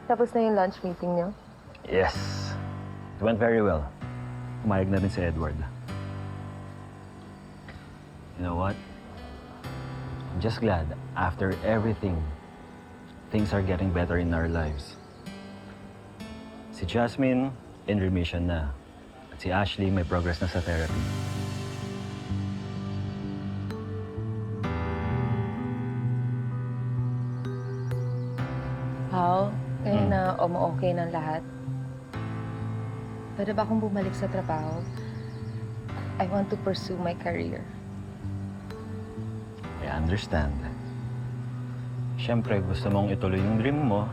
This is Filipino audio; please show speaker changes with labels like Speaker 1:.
Speaker 1: Tapos na yung lunch meeting niyo?
Speaker 2: Yes. It went very well. Pumayag na rin si Edward. You know what? I'm just glad after everything, things are getting better in our lives. Si Jasmine, in remission na. At si Ashley, may progress na sa therapy.
Speaker 1: How? Ngayon na okay ng lahat. Pwede ba akong bumalik sa trabaho? I want to pursue my career.
Speaker 2: I understand. Siyempre, gusto mong ituloy yung dream mo